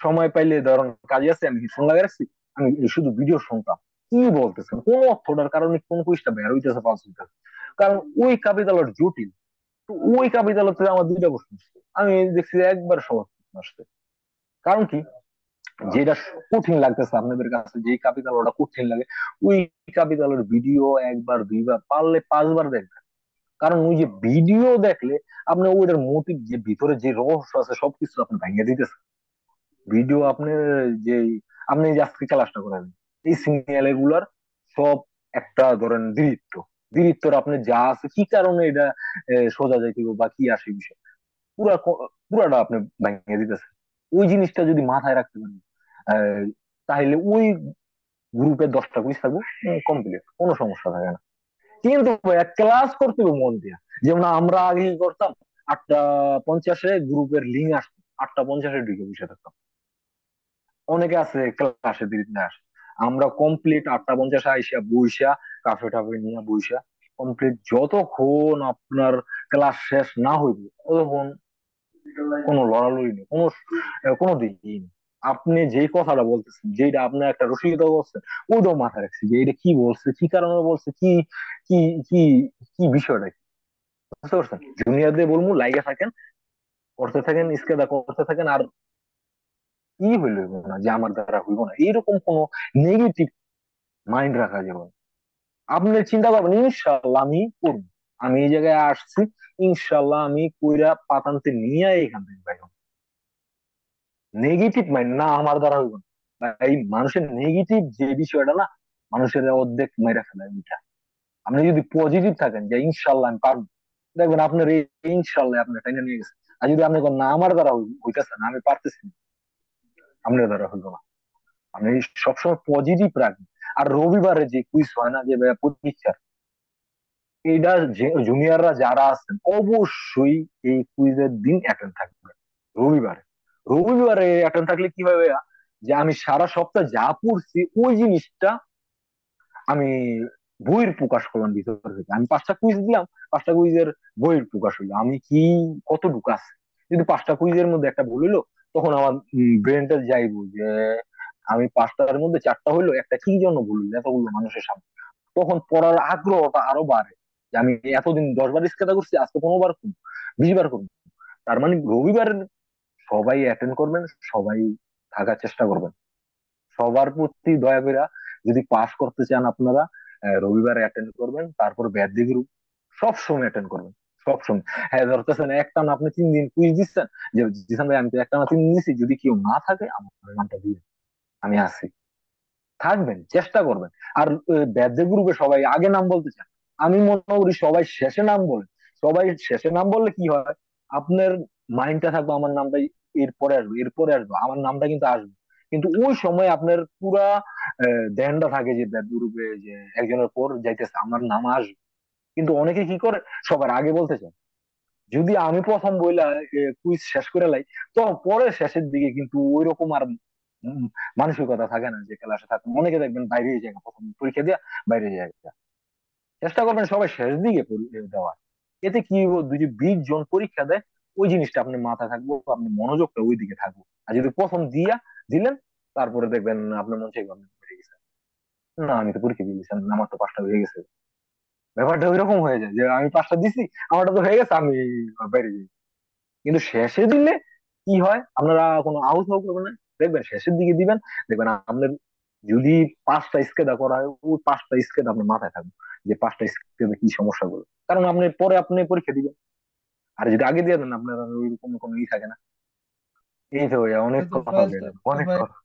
সময় পাইলে ধরুন কাজে আছে আমি ফোন লাগাই রাখছি, আমি শুধু ভিডিও শুনতাম কি বলতেছেন, কোন অর্থটার কারণে কোন কুইজটা বের হইতেছে পাস হইতেছে, কারণ ওই কাপিটালর জটিল। তো ওই কাপিটালতে আমার 2টা প্রশ্ন আসছে, আমি দেখছি যে একবার সহজ প্রশ্ন আসছে। কারণ কি, যেটা কঠিন লাগতেছে আপনাদের কাছে, যে কাপিটাল ওটা কঠিন লাগে, ওই কাপিটালের ভিডিও একবার দুইবার পারলে 5 বার দেখবেন। কারণ ওই যে ভিডিও দেখলে আপনি ওইটার মোটিভ, যে ভিতরে যে রহস্য আছে সবকিছু আপনি ভেঙে দিতেছে। ভিডিও আপনার যে আপনি যে আজকে ক্লাসটা করাবেন, এই সিগন্যাল এগুলার সব একটা ধরেন দৃঢ়িত্বর আপনি যা আছে কি কারণে এটা সোজা যাইতে বা কি আসে বিষয়, পুরাটা আপনি ভেঙে দিতেছেন। ওই জিনিসটা যদি মাথায় রাখতে পারেন, আহ, তাহলে ওই গ্রুপে 10টা কুইজ থাকবে, কমপ্লিট, কোনো সমস্যা থাকে না। কিন্তু ভাইয়া ক্লাস করতে হবে মন দিয়া, যেমন আমরা আগে কি করতাম, 8টা 50-এ গ্রুপের লিঙ্ক আসতো, 8টা 50-এ ঢুকে বসে থাকতাম। অনেকে আছে ক্লাসে দেরিতে আসে, আমরা কমপ্লিট 8টা 50-এ আইসা বইসা, কাফে টাফে নিয়ে বইসা কমপ্লিট, যতক্ষণ আপনার ক্লাস শেষ না হইবে ততক্ষণ কোনো লড়ালড়ি নেই, কোনো দিকই নেই। আপনি যেই কথাটা বলতেছেন, যেটা আপনার একটা রসিকতা করছেন, ওইটাও মাথায় রাখছি যে এটা কি বলছে, কি কারণে বলছে, কি কি কি কি বিষয়টা কি, বুঝতে পারছেন? জুনিয়রদের বলবো লাইগা থাকেন, করতে থাকেন, স্কেদা করতে থাকেন, আর ই হইল না যে আমার দ্বারা হইব না, এরকম কোনো নেগেটিভ মাইন্ড রাখা যাবে না। আপনি চিন্তা করবেন ইনশাল্লাহ আমি করবো, আমি এই জায়গায় আসছি, ইনশাল্লাহ আমি কইরা পাতান্তে নিয়ে এখান থেকে বাইর। নেগেটিভ মাইন্ড না আমার দ্বারা হইব না, এই মানুষের নেগেটিভ যে বিষয়টা না, মানুষের অর্ধেক মেরে ফেলে ওইটা। আপনি যদি পজিটিভ থাকেন যে ইনশাল্লাহ আমি পারবো, দেখবেন আপনার এই ইনশাল্লাহ আপনার টাইনে নিয়ে গেছে। আর যদি আপনি না আমার দ্বারা হইতেছে না, আমি পারতেছি না, আপনার দ্বারা হইব না। আপনি সবসময় পজিটিভ রাখবেন। আর রবিবারে যে কুইজ হয় না, যে পরীক্ষা, এইটা জুনিয়ররা যারা আছেন অবশ্যই এই কুইজের দিন অ্যাটেন্ড থাকবে রবিবারে। রবিবারে অ্যাটেন্ড থাকলে কি হবে, যে আমি সারা সপ্তাহ যা পড়ছি ওই জিনিসটা আমি বইয়ের প্রকাশ করলাম ভিতর থেকে। আমি 5টা কুইজ দিলাম, 5টা কুইজের বইয়ের প্রকাশ হইলো, আমি কি কতটুকু আছে। যদি 5টা কুইজের মধ্যে একটা ভুল হইলো, তখন আমার ব্রেনটা যাইবো যে আমি 5টার মধ্যে 4টা হইলো, একটা কি জন্য ভুল হইলো এতগুলো মানুষের সামনে। তখন পড়ার আগ্রহটা আরো বাড়ে, যে আমি এতদিন 10 বার স্কেদা করছি, আজকে 15 বার করবো, 20 বার করবো। তার মানে রবিবার সবাই অ্যাটেন্ড করবেন, সবাই থাকার চেষ্টা করবেন। সবার প্রতি দয়া করে, যদি পাস করতে চান আপনারা, রবিবারে অ্যাটেন্ড করবেন, তারপর ব্যাধি গ্রুপ সব সময় অ্যাটেন্ড করবেন, সবসময়। হ্যাঁ ধরতেছেন একটা না আপনি 3 দিন কুইজ দিচ্ছেন, যে জিসান ভাই আমি তো একটা না 3 দিন দিচ্ছি, যদি কেউ না থাকে আমার নামটা দিয়ে আমি আছি, থাকবেন চেষ্টা করবেন। আর ব্যাচে গ্রুপে সবাই আগে নাম বলতে চান, আমি মনে করি সবাই শেষে নাম বলে। সবাই শেষে নাম বললে কি হয়, আপনার মাইন্ডটা থাকবে আমার নামটা এরপরে আসবে, এরপরে আসবে, আমার নামটা কিন্তু আসবে। কিন্তু ওই সময় আপনার পুরা ধ্যানটা থাকে যে ব্যাচ গ্রুপে যে একজনের পর যাইতেছে আমার নাম আসবে। কিন্তু অনেকে কি করে সবার আগে বলতে চায়, যদি আমি প্রথম বইলা কুইজ শেষ করে লাই, তো পরে শেষের দিকে কিন্তু ওই রকম আর উম মানসিকতা থাকে না যে ক্লাসে থাকে। অনেকে দেখবেন বাইরে যায়, প্রথম পরীক্ষা দিয়া বাইরে যায়। চেষ্টা করবেন সবাই শেষ দিকে দেওয়ার। এতে কি হইব, দুই যে 20 জন পরীক্ষা দেয়, ওই জিনিসটা আপনার মাথায় থাকবো, আপনার মনোযোগটা ওই দিকে থাকবো। আর যদি প্রথম দিলেন, তারপরে দেখবেন আপনার মন চাইবে আপনি বেড়ে গেছে, না আমি তো পরীক্ষা দিয়ে দিয়েছি, আমার তো 5টা হয়ে গেছে। ব্যাপারটা ওইরকম হয়ে যায় যে আমি 5টা দিছি, আমারটা তো হয়ে গেছে, আমি বাইরে যাই। কিন্তু শেষে দিলে কি হয়, আপনারা কোনো আউট হাউ করবেন না, দেখবেন শেষের দিকে দিবেন, দেখবেন আপনার যদি 5টা স্কেদা করা হয়, ওই 5টা স্কেদ আপনার মাথায় থাকবে যে 5টা স্কেদে কি সমস্যাগুলো, কারণ আপনি পরে আপনি পরীক্ষা দিবেন। আর যদি আগে দিয়ে দেন আপনার আর ওইরকম কোনো থাকে না। এই তো ভাইয়া, অনেক কথা তোফায়েল, হলো এটা, অনেক কথা,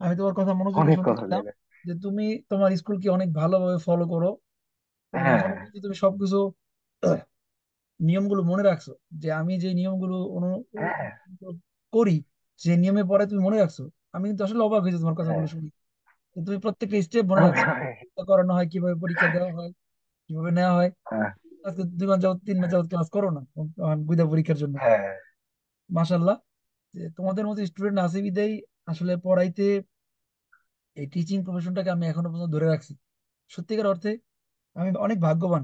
আমি তোমার কথা মনোযোগ অনেক কথা হলো শুনতেছিলাম এটা। যে তুমি তোমার স্কুলকে অনেক ভালোভাবে ফলো করো এবং হ্যাঁ এখনো পর্যন্ত তুমি সবকিছু নিয়মগুলো মনে রাখছো। যে আমি যে নিয়মগুলো হ্যাঁ করি, যে নিয়মে পরে তুমি মনে রাখছো। আমি কিন্তু আসলে অবাক হয়েছি তোমার কথাগুলো হ্যাঁ। শুনি যে তুমি প্রত্যেকটা স্টেপ মনে রাখছো, কিভাবে করানো হয়, কিভাবে পরীক্ষা দেওয়া হয়, কিভাবে নেওয়া হয়। হ্যাঁ আজকে 2 মাস যাবত 3 মাস যাবত ক্লাস করো না বুঝা পরীক্ষার জন্য। হ্যাঁ। মাশাল্লাহ, যে তোমাদের মতো স্টুডেন্ট আছে বিদায় আসলে পড়াইতে এই টিচিং প্রফেশনটাকে আমি এখনো পর্যন্ত ধরে রাখছি। সত্যিকার অর্থে আমি অনেক ভাগ্যবান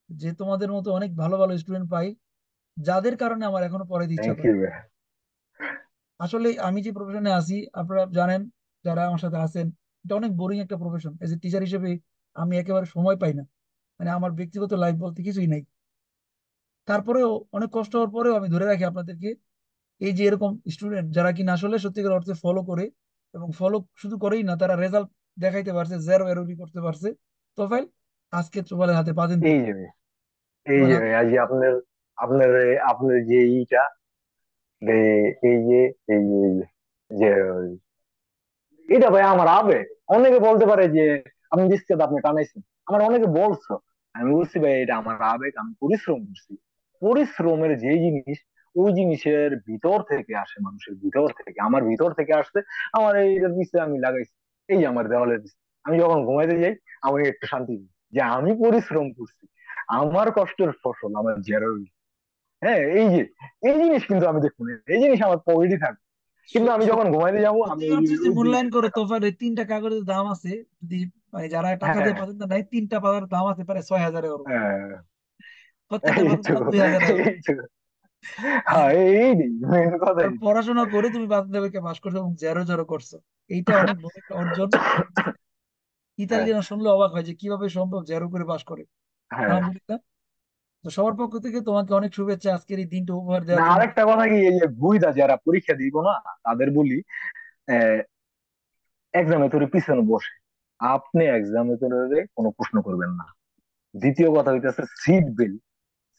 যে তোমাদের মতো অনেক ভালো ভালো স্টুডেন্ট পাই, যাদের কারণে আমার এখনো পড়াইতে ইচ্ছা থ্যাংক করে। ইউ ভাইয়া। আসলে আমি যে প্রফেশনে আছি, আপনারা জানেন যারা আমার সাথে আছেন, এটা অনেক বোরিং একটা প্রফেশন। এজ এ টিচার হিসেবে আমি একেবারে সময় পাই না, মানে আমার ব্যক্তিগত লাইফ বলতে কিছুই নাই। তারপরেও অনেক কষ্ট হওয়ার পরেও আমি ধরে রাখি আপনাদেরকে, এই যে এরকম স্টুডেন্ট যারা কিনা আসলে সত্যিকার অর্থে ফলো করে, এবং ফলো শুধু করেই না, তারা রেজাল্ট দেখাইতে পারছে, জেরো এররই করতে পারছে। তোফাইল, আজকে তোফাইলের হাতে পাতেন তো। এই যে ভাইয়া, এই তোমার যে হাতে ভাইয়া, আজ আপনার আপনার আপনার যে এইটা, এই যে এই যে এটা ভাই আমার আবেগ। অনেকে বলতে পারে যে আমি বিস্কেট আপনি টানাইছেন, আমার অনেকে বলছো, আমি বলছি ভাই এটা আমার আবেগ, আমি পরিশ্রম করছি। পরিশ্রমের যে জিনিস, ওই জিনিসের ভিতর থেকে আসে, মানুষের ভিতর থেকে, আমার ভিতর থেকে আসছে। আমার এইটার পিছনে আমি লাগাইছি, এই যে আমার দেওয়ালের পিছনে। আমি যখন ঘুমাইতে যাই আমি একটু শান্তি পাই যে আমি পরিশ্রম করছি, আমার কষ্টের ফসল আমার জেরোই। হ্যাঁ এই জিনিস কিন্তু আমি দেখবো না, এই জিনিস আমার পকেটে থাকবে। কিন্তু আমি যখন ঘুমাইতে যাবো আমি সত্যি ওই অর্থে যদি ওই মূল্যায়ন করে জিনিসটা। তোফার, এই 3টা কাগজের দাম আছে, যদি মানে যারা টাকা হ্যাঁ দিয়ে পাতেন না নাই, 3টা পাতার দাম আছে প্রায় 6,000 € হ্যাঁ। প্রত্যেকটা এই পাতার তো, দাম 2,000 € এই তো। হ্যাঁ এই মেন আর কথাই। পড়াশোনা করে তুমি বাধ্যতালিকা পাস করছো এবং জেরো জেরো করছো। এইটা অনেক বড় একটা অর্জন। হ্যাঁ ইতালিয়ান শুনলে অবাক হয় যে কিভাবে সম্ভব জেরো করে পাস করে। হ্যাঁ। আলহামদুলিল্লাহ। তো সবার পক্ষ থেকে তোমাকে অনেক শুভেচ্ছা আজকের এই দিনটা উপহার না দেওয়ার জন্য। আরেকটা কথা কি, এই যে বুইদা যারা পরীক্ষা দিব না তাদের বলি, এক্সামে তোর পিছনে বসে আপনি এক্সামে তোর কোনো প্রশ্ন করবেন না। দ্বিতীয় কথা হইতেছে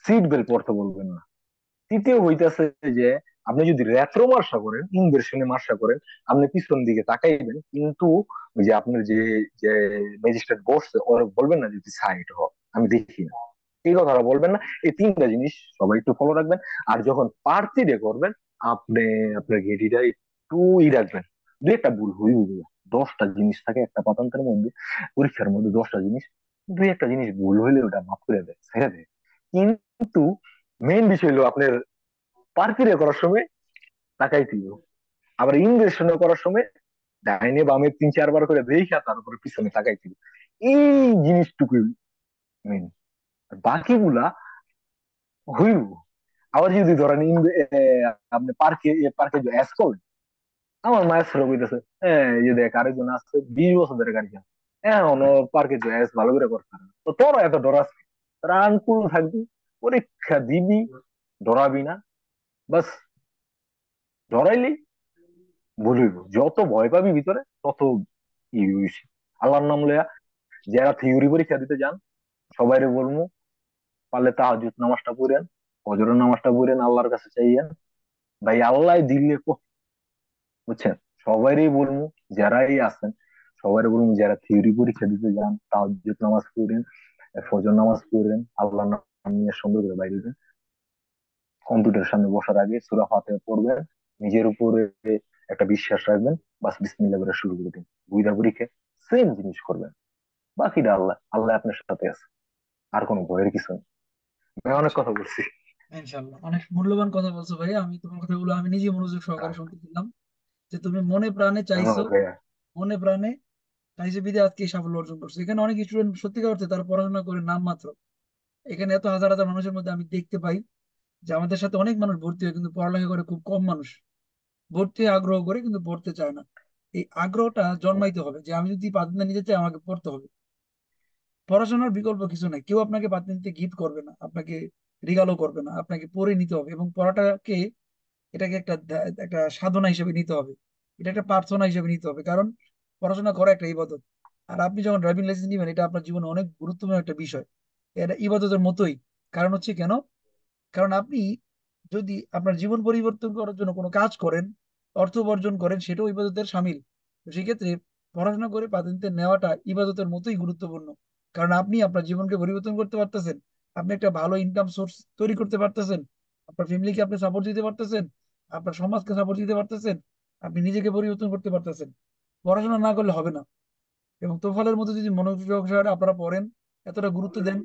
সিট বেল্ট পড়তে বলবেন না। তৃতীয় হইতেছে যে আপনি যদি রেট্রো মার্শা করেন, ইনভার্সনে মার্শা করেন, আপনি পিছন দিকে তাকাইবেন, কিন্তু ওই যে আপনার যে যে ম্যাজিস্ট্রেট বসছে ওরা বলবেন না যদি সাইড হ, আমি দেখি না, এই কথাটা বলবেন না। এই 3টা জিনিস সবাই একটু ফলো রাখবেন। আর যখন প্রার্থী ডে করবেন, আপনি আপনার গেটিটা একটু রাখবেন। দু একটা ভুল হই হইবে, 10টা জিনিস থাকে একটা পাতান্তের মধ্যে, পরীক্ষার মধ্যে 10টা জিনিস, দুই একটা জিনিস ভুল হইলে ওটা মাফ করে দেয়, ছেড়ে দেয়। কিন্তু মেইন বিষয় হলো আপনার পার্কিং করার সময় তাকাই দিল, আবার ইনভেস্টমেন্ট করার সময় ডাইনে বামে 3-4 বার করে দেখা তারপরে পিছনে তাকাই দিল। এই জিনিসটুকু মেন, বাকিগুলা হইল। আবার যদি ধরেন আপনি পার্কে পার্কে যে অ্যাস করেন, আমার মায়ের ছোট কইতেছে, হ্যাঁ এই যে দেখ আরেকজন আসছে 20 বছর ধরে গাড়ি চালায়, এখন পার্কে যে অ্যাস ভালো করে করতে পারে না। তো তোর এত ডর আছে, তোরা আনকুল থাকবি, পরীক্ষা দিবি, ডরাবি না, বাস। ডরাইলি ভুল হইব, যত ভয় পাবি ভিতরে তত বেশি। আল্লাহর নাম লয়া যারা থিওরি পরীক্ষা দিতে যান, সবাইরে বলবো পারলে তাহাজ্জুদ নামাজটা পড়েন, ফজরের নামাজটা পড়েন, আল্লাহর কাছে চাইয়েন। ভাই আল্লাহ দিলে বুঝছেন। সবারই বলবো, যারাই আছেন সবারই বলবো, যারা থিওরি পরীক্ষা দিতে যান তাহাজ্জুদ নামাজ পড়েন, ফজর নামাজ পড়েন, আল্লাহর নাম নিয়ে সুন্দর করে বাইরে দিন। কম্পিউটারের সামনে বসার আগে সূরা ফাতিহা পড়বেন, নিজের উপরে একটা বিশ্বাস রাখবেন, বাস বিসমিল্লাহ করে শুরু করে দিন। দুইটা পরীক্ষা সেম জিনিস করবেন, বাকিটা আল্লাহ, আল্লাহ আপনার সাথে আছে, আর কোনো ভয়ের কিছু নেই। আমি অনেক কথা বলছি। ইনশাল্লাহ অনেক মূল্যবান কথা বলছো ভাই, আমি তোমার কথাগুলো আমি নিজে মনোযোগ সহকারে শুনতেছিলাম, যে তুমি মনে প্রাণে চাইছো, ধন্যবাদ ভাইয়া। মনে প্রাণে চাইছে বিদে আজকে এই সাফল্য অর্জন করছে। এখানে অনেক স্টুডেন্ট সত্যিকার অর্থে তারা পড়াশোনা করে নাম মাত্র, এখানে এত হাজার হাজার মানুষের মধ্যে আমি দেখতে পাই যে আমাদের সাথে অনেক মানুষ ভর্তি হয় কিন্তু পড়ালেখা করে খুব কম মানুষ ভর্তি হয়ে আগ্রহ করে কিন্তু পড়তে চায় না। এই আগ্রহটা জন্মাইতে হবে যে আমি যদি পাবনা নিতে চাই আমাকে পড়তে হবে। পড়াশোনার বিকল্প কিছু নাই, কেউ আপনাকে পাত্র নিতে গিফট করবে না, আপনাকে রিগালও করবে না, আপনাকে পড়ে নিতে হবে এবং পড়াটাকে এটাকে একটা সাধনা হিসেবে নিতে হবে, এটা একটা প্রার্থনা হিসেবে নিতে হবে, কারণ পড়াশোনা করা একটা ইবাদত। আর আপনি যখন ড্রাইভিং লাইসেন্স নিবেন এটা আপনার জীবনে অনেক গুরুত্বপূর্ণ একটা বিষয়, এটা ইবাদতের মতোই। কারণ হচ্ছে কেন, কারণ আপনি যদি আপনার জীবন পরিবর্তন করার জন্য কোনো কাজ করেন, অর্থ উপার্জন করেন, সেটাও ইবাদতের শামিল। তো সেক্ষেত্রে পড়াশোনা করে পাতেন্তে নেওয়াটা ইবাদতের মতোই গুরুত্বপূর্ণ, কারণ আপনি আপনার জীবনকে পরিবর্তন করতে পারতেছেন, আপনি একটা ভালো ইনকাম সোর্স তৈরি করতে পারতেছেন, আপনার ফ্যামিলিকে আপনি সাপোর্ট দিতে পারতেছেন, আপনার সমাজকে সাপোর্ট দিতে পারতেছেন, আপনি নিজেকে পরিবর্তন করতে পারতেছেন। পড়াশোনা না করলে হবে না। এবং তোফালের মতো যদি মনোযোগ সহকারে আপনারা পড়েন, এতটা গুরুত্ব দেন,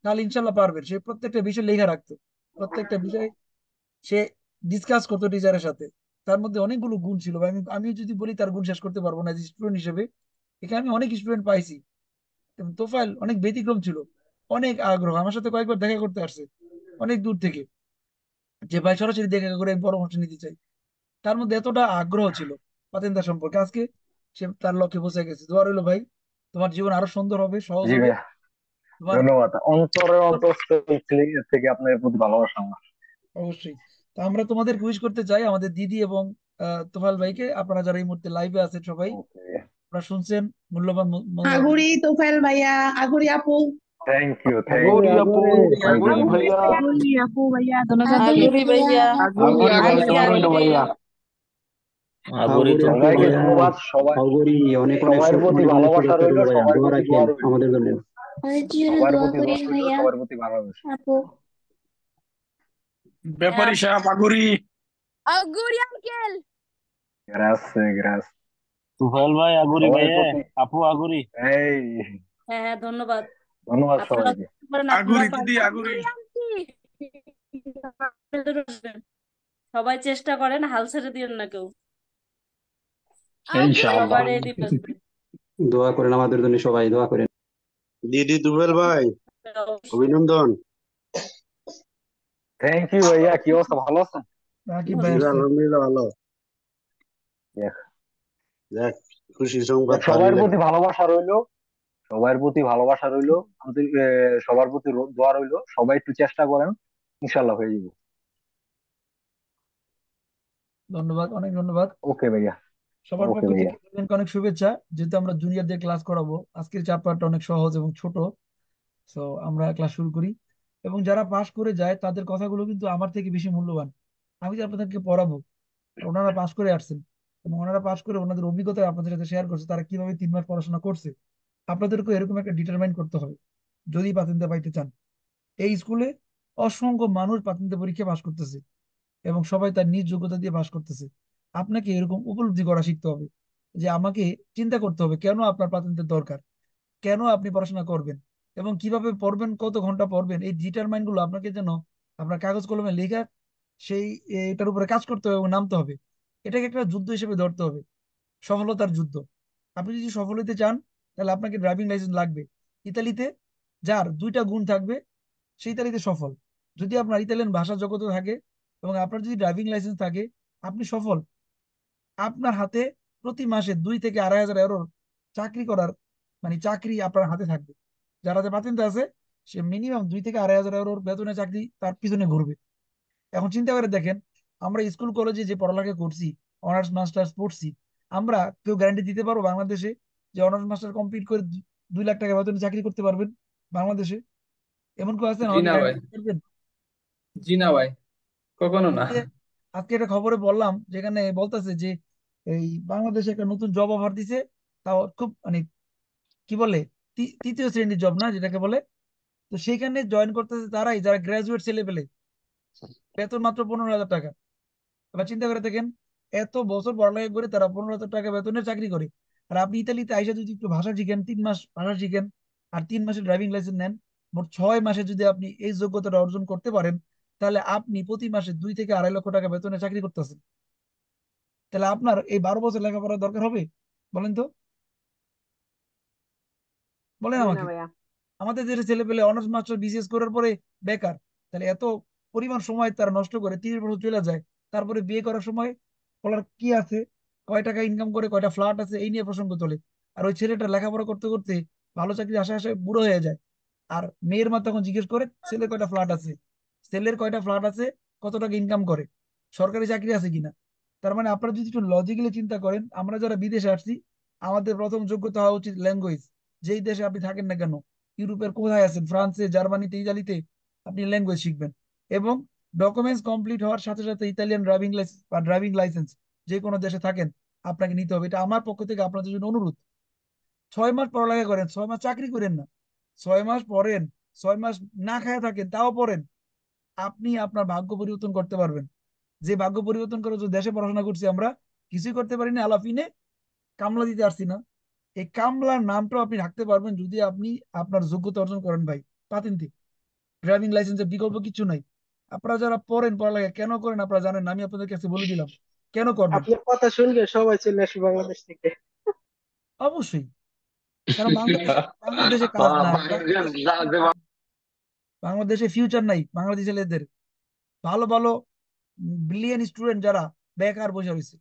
তাহলে ইনশাল্লাহ পারবেন। সে প্রত্যেকটা বিষয় লেখা রাখতো, প্রত্যেকটা বিষয় সে ডিসকাস করতো টিচারের সাথে, তার মধ্যে অনেকগুলো গুণ ছিল ভাই। আমি যদি বলি তার গুণ শেষ করতে পারবো না স্টুডেন্ট হিসেবে। এখানে আমি অনেক স্টুডেন্ট পাইছি, এবং তোফাইল অনেক ব্যতিক্রম ছিল, অনেক আগ্রহ, আমার সাথে কয়েকবার দেখা করতে আসছে অনেক দূর থেকে, যে ভাই সরাসরি দেখা করে আমি পরামর্শ নিতে চাই। তার মধ্যে এতটা আগ্রহ ছিল পাতেন্দার সম্পর্কে, আজকে সে তার লক্ষ্যে পৌঁছে গেছে। দোয়া রইলো ভাই, তোমার জীবন আরো সুন্দর হবে, সহজ জি হবে। ভাইয়া, তোমার ধন্যবাদ। অন্তরের অন্তঃস্থল থেকে আপনার প্রতি ভালোবাসা আমার। অবশ্যই। তো আমরা তোমাদের উইশ করতে চাই, আমাদের দিদি এবং তোফাল ভাইকে, আপনারা যারা এই মুহূর্তে লাইভে আছেন সবাই, ওকে, আপনারা শুনছেন মূল্যবান আগুরি তোফায়েল ভাইয়া, আগুরি আপু। থ্যাংক ইউ, থ্যাংক আগরি ইউ, আপু, অনেক আগরি ধন্যবাদ। ভাইয়া, আগুরি আপু ভাইয়া, ধন্যবাদ আগুরি ভাইয়া। আগরি ভাইয়া, ভাইয়া, আগরি ভাই, আগুরি তোমার রইলো আন্টি। ভাইয়া। আগরি আগরি তো আপু সবাইকে ভাইয়া, ধন্যবাদ। সবাই, অগরি অনেক অনেক সবার প্রতি অনেক অনেক ভালোবাসা শুভেচ্ছা রইলো, রইল ভাইয়া, সবার দোয়া প্রতি দোয়া রাখেন রইলো, আমাদের জন্য। আমাদের জন্য সবার দোয়া প্রতি দোয়া করেন রইলো, ভাইয়া। সবার প্রতি ভালোবাসা। আপু ব্যাপারী সাহেব আগরি। আগুরি আঙ্কেল। গ্রাসে গ্রাস, তুফাইল ভাই আগরি সবার ভাইয়া, প্রতি আপু আগরি। এই হ্যাঁ হ্যাঁ, ধন্যবাদ। ধন্যবাদ আপনারা সবাইকে। চেষ্টা করেন, আপনারা আগরি দিদি পারবেন। আগরি। আগুরি আন্টি। সবাই চেষ্টা করেন, হাল ছেড়ে দিয়েন না কেউ। ইনশাআল্লাহ। সবার রেডি পেতে। দোয়া করেন আমাদের জন্য, সবাই দোয়া করেন। দিদি তুফেল ভাই, অভিনন্দন। থ্যাংক ইউ ভাইয়া, কি অবস্থা, ভালো আছেন? রাকিব ভাই জি ভাই, আসছে। আলহামদুলিল্লাহ ভালো। দেখ, যাক, খুশি সংবাদ, সবার ভালোই প্রতি লাগলো। ভালোবাসা রইলো, সবার প্রতি ভালোবাসা রইলো, সবার প্রতি দোয়া রইলো, সবাই একটু চেষ্টা করেন, ইনশাল্লাহ হয়ে যাবে। ধন্যবাদ, অনেক ধন্যবাদ। ওকে ভাইয়া, সবার ওকে পক্ষ ভাইয়া। থেকে দুজনকে অনেক শুভেচ্ছা। যেহেতু আমরা জুনিয়রদের ক্লাস করাবো, আজকের চ্যাপ্টারটা অনেক সহজ এবং ছোট, তো আমরা ক্লাস শুরু করি। এবং যারা পাশ করে যায় তাদের কথাগুলো কিন্তু আমার থেকে বেশি মূল্যবান। আমি যে আপনাদেরকে পড়াবো, ওনারা পাশ করে আসছেন, এবং ওনারা পাশ করে ওনাদের অভিজ্ঞতা আপনাদের সাথে শেয়ার করছে, তারা কিভাবে 3 মাস পড়াশোনা করছে। আপনাদেরকে এরকম একটা ডিটারমাইন করতে হবে যদি পাতেন্তে পাইতে চান। এই স্কুলে অসংখ্য মানুষ পাতেন্তে পরীক্ষা পাশ করতেছে, এবং সবাই তার নিজ যোগ্যতা দিয়ে পাশ করতেছে। আপনাকে এরকম উপলব্ধি করা শিখতে হবে, যে আমাকে চিন্তা করতে হবে কেন আপনার পাতেন্তের দরকার, কেন আপনি পড়াশোনা করবেন, এবং কিভাবে পড়বেন, কত ঘন্টা পড়বেন। এই ডিটারমাইন গুলো আপনাকে যেন আপনার কাগজ কলমে লেখা, সেই এটার উপরে কাজ করতে হবে এবং নামতে হবে। এটাকে একটা যুদ্ধ হিসেবে ধরতে হবে, সফলতার যুদ্ধ। আপনি যদি সফল হতে চান তাহলে আপনাকে ড্রাইভিং লাইসেন্স লাগবে ইতালিতে, যার 2টা গুণ থাকবে সেই ইতালিতে সফল। যদি আপনার ইতালিয়ান ভাষা জগতে থাকে এবং আপনার যদি ড্রাইভিং লাইসেন্স থাকে, আপনি সফল। আপনার হাতে প্রতি মাসে 2 থেকে 2.5 হাজার ইউরোর চাকরি করার, মানে চাকরি আপনার হাতে থাকবে। যার হাতে পাতেন্ট আছে সে মিনিমাম 2 থেকে 2.5 হাজার ইউরোর বেতনে চাকরি তার পিছনে ঘুরবে। এখন চিন্তা করে দেখেন, আমরা স্কুল কলেজে যে পড়ালেখা করছি, অনার্স মাস্টার্স পড়ছি, আমরা কেউ গ্যারান্টি দিতে পারবো বাংলাদেশে যে অনার্স মাস্টার কমপ্লিট করে 2 লাখ টাকা বেতনে চাকরি করতে পারবেন বাংলাদেশে? এমন কেউ আছেন জি আমাকে না ভাই, গাইড করবেন? জি না ভাই, কখনো এই না। যে আজকে একটা খবরে বললাম, যেখানে বলতেছে যে এই বাংলাদেশে একটা নতুন জব অফার দিছে, তাও খুব মানে কি বলে, তৃতীয় শ্রেণীর জব না যেটাকে বলে। তো সেখানে জয়েন করতেছে তারাই যারা গ্রাজুয়েট ছেলে পেলে, বেতন মাত্র 15,000 টাকা। এবার চিন্তা করে দেখেন, এত বছর পড়ালেখা করে তারা 15,000 টাকা বেতনের চাকরি করে। আর আপনি ইতালিতে আইসা যদি একটু ভাষা শিখেন, 3 মাস ভাষা শিখেন, আর 3 মাসের ড্রাইভিং লাইসেন্স নেন, মোট 6 মাসে যদি আপনি এই যোগ্যতাটা অর্জন করতে পারেন, তাহলে আপনি প্রতি মাসে 2 থেকে 2.5 লক্ষ টাকা বেতনে চাকরি করতেছেন। তাহলে আপনার এই 12 বছর লেখাপড়ার দরকার হবে? বলেন তো, বলেন জি না আমাকে। ভাইয়া। আমাদের দেশের ছেলে পেলে অনার্স মাস্টার বিসিএস করার পরে বেকার। তাহলে এত পরিমাণ সময় তারা নষ্ট করে 30 বছর চলে যায়, তারপরে বিয়ে করার সময় বলার কি আছে, কয় টাকা ইনকাম করে, কয়টা ফ্ল্যাট আছে, এই নিয়ে প্রসঙ্গ চলে। আর ওই ছেলেটা লেখাপড়া করতে করতে ভালো চাকরি আশা আশা বুড়ো হয়ে যায়। আর মেয়ের মা তখন জিজ্ঞেস করে ছেলের কয়টা ফ্ল্যাট আছে, ছেলের কয়টা ফ্ল্যাট আছে, কত টাকা ইনকাম করে, সরকারি চাকরি আছে কিনা। তার মানে আপনারা যদি একটু লজিক্যালি চিন্তা করেন, আমরা যারা বিদেশে আসছি, আমাদের প্রথম যোগ্যতা হওয়া উচিত ল্যাঙ্গুয়েজ। যেই দেশে আপনি থাকেন না কেন, ইউরোপের কোথায় আছেন, ফ্রান্সে, জার্মানিতে, ইতালিতে, আপনি ল্যাঙ্গুয়েজ শিখবেন। এবং ডকুমেন্টস কমপ্লিট হওয়ার সাথে সাথে ইতালিয়ান ড্রাইভিং লাইসেন্স বা ড্রাইভিং লাইসেন্স যে কোনো দেশে থাকেন আপনাকে নিতে হবে। এটা আমার পক্ষ থেকে আপনাদের জন্য অনুরোধ। 6 মাস পড়ালেখা করেন, 6 মাস চাকরি করেন না, 6 মাস পড়েন, 6 মাস না খায় থাকেন তাও পড়েন। আপনি আপনার ভাগ্য পরিবর্তন করতে পারবেন। যে ভাগ্য পরিবর্তন করে যে দেশে পড়াশোনা করছি আমরা, কিছুই করতে পারি না, আলাফিনে কামলা দিতে পারছি না। এই কামলার নামটাও আপনি রাখতে পারবেন যদি আপনি আপনার যোগ্যতা অর্জন করেন ভাই। পাতেন ড্রাইভিং লাইসেন্সের বিকল্প কিছু নাই। আপনারা যারা পড়েন, পড়ালেখা কেন করেন আপনারা জানেন না, আমি আপনাদের কাছে বলে দিলাম কেন করবেন। আপনার কথা শুনলে সবাই চলে আসবে বাংলাদেশ থেকে। অবশ্যই, কারণ বাংলাদেশে কাজ নাই, বাংলাদেশে ফিউচার নাই বাংলাদেশি ছেলেদের। ভালো ভালো ব্রিলিয়ান স্টুডেন্ট যারা বেকার বসে রয়েছে,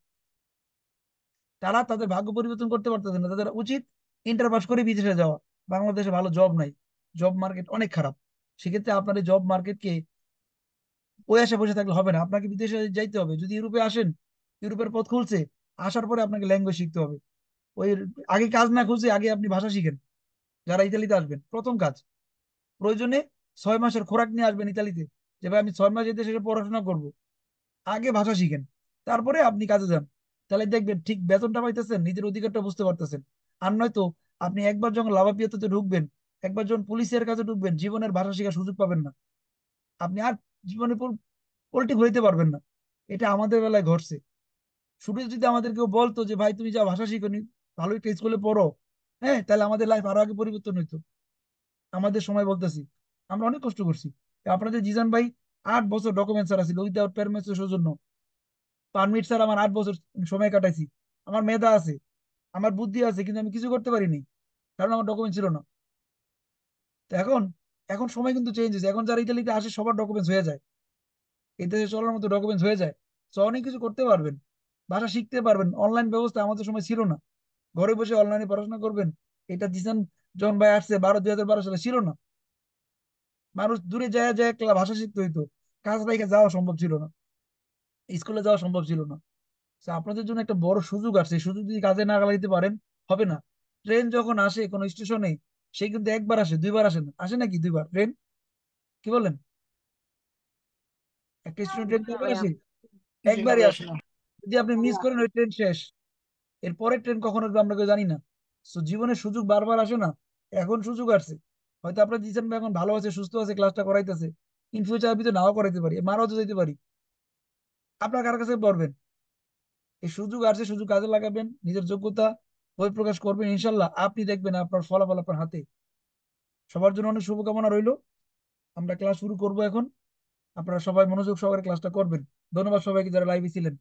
তারা তাদের ভাগ্য পরিবর্তন করতে পারতেছে না। তাদের উচিত ইন্টার পাস করে বিদেশে যাওয়া। বাংলাদেশে ভালো জব নাই, জব মার্কেট অনেক খারাপ। সেক্ষেত্রে আপনার এই জব মার্কেটকে ওই আশা বসে থাকলে হবে না, আপনাকে বিদেশে যাইতে হবে। যদি ইউরোপে আসেন, ইউরোপের পথ খুলছে, আসার পরে আপনাকে ল্যাঙ্গুয়েজ শিখতে হবে। ওই আগে কাজ না খুঁজে আগে আপনি ভাষা শিখেন। যারা ইতালিতে আসবেন, প্রথম কাজ, প্রয়োজনে 6 মাসের খোরাক নিয়ে আসবেন ইতালিতে, যে ভাই আমি 6 মাস এই দেশে এসে পড়াশোনা করব। আগে ভাষা শিখেন, তারপরে আপনি কাজে যান। তাহলে দেখবেন ঠিক বেতনটা পাইতেছেন, নিজের অধিকারটা বুঝতে পারতেছেন। আর নয়তো আপনি একবার যখন লাভাপিয়াতে ঢুকবেন, একবার যখন পুলিশের কাছে ঢুকবেন, জীবনের ভাষা শেখার সুযোগ পাবেন না। আপনি আর জীবনে পোল্ট্রি ঘুরাইতে পারবেন না। এটা আমাদের বেলায় ঘটছে। শুরু যদি আমাদের কেউ বলতো যে ভাই তুমি যা ভাষা শিখোনি, ভালো একটা স্কুলে পড়ো, হ্যাঁ, তাহলে আমাদের লাইফ আরো আগে পরিবর্তন হইতো। আমাদের সময় বলতেছি, আমরা অনেক কষ্ট করছি। আপনাদের জিজান ভাই 8 বছর ডকুমেন্ট ছাড়া ছিল, উইদাউট পারমিটের সৌজন্য, পারমিট ছাড়া আমার 8 বছর সময় কাটাইছি। আমার মেধা আছে, আমার বুদ্ধি আছে, কিন্তু আমি কিছু করতে পারিনি, কারণ আমার ডকুমেন্ট ছিল না। তো এখন, এখন সময় কিন্তু চেঞ্জ হয়েছে। এখন যারা ইতালিতে আসে সবার ডকুমেন্টস হয়ে যায়, এই দেশে চলার মতো ডকুমেন্টস হয়ে যায়। তো অনেক কিছু করতে পারবেন, ভাষা শিখতে পারবেন। অনলাইন ব্যবস্থা আমাদের সময় ছিল না, ঘরে বসে অনলাইনে পড়াশোনা করবেন। এটা জিসান যখন ভাই আসছে 2012 সালে ছিল না। মানুষ দূরে যায় যায় ভাষা শিখতে হইতো, কাজ বাইকে যাওয়া সম্ভব ছিল না, স্কুলে যাওয়া সম্ভব ছিল না। তো আপনাদের জন্য একটা বড় সুযোগ আছে, এই সুযোগ যদি কাজে না লাগাইতে পারেন হবে না। ট্রেন যখন আসে কোনো স্টেশনে, সে কিন্তু একবার আসে, দুইবার আসে না। আসে নাকি দুইবার ট্রেন? কি বলেন? একটা স্টেশন ট্রেন না কয়বার ভাইয়া। আসে? জি না একবারই ভাই, আসে। আসে না। যদি আপনি মিস করেন, ওই ট্রেন শেষ। এর পরের ট্রেন কখন আসবে আমরা কেউ জানি না। তো জীবনের সুযোগ বারবার আসে না, এখন সুযোগ আসছে। হয়তো আপনার দিচ্ছেন এখন ভালো আছে, সুস্থ আছে, ক্লাসটা করাইতেছে, ইন ফিউচার আমি তো নাও করাইতে পারি, মারাও তো যেতে পারি। আপনার কার কাছে পড়বেন? এই সুযোগ আসছে, সুযোগ কাজে লাগাবেন, নিজের যোগ্যতা বহিঃপ্রকাশ করবেন, ইনশাল্লাহ আপনি দেখবেন আপনার ফলাফল আপনার হাতে। সবার জন্য অনেক শুভকামনা রইলো। আমরা ক্লাস শুরু করব এখন। আপনারা সবাই মনোযোগ সহকারে ক্লাসটা করবেন। ধন্যবাদ সবাইকে যারা লাইভে ছিলেন।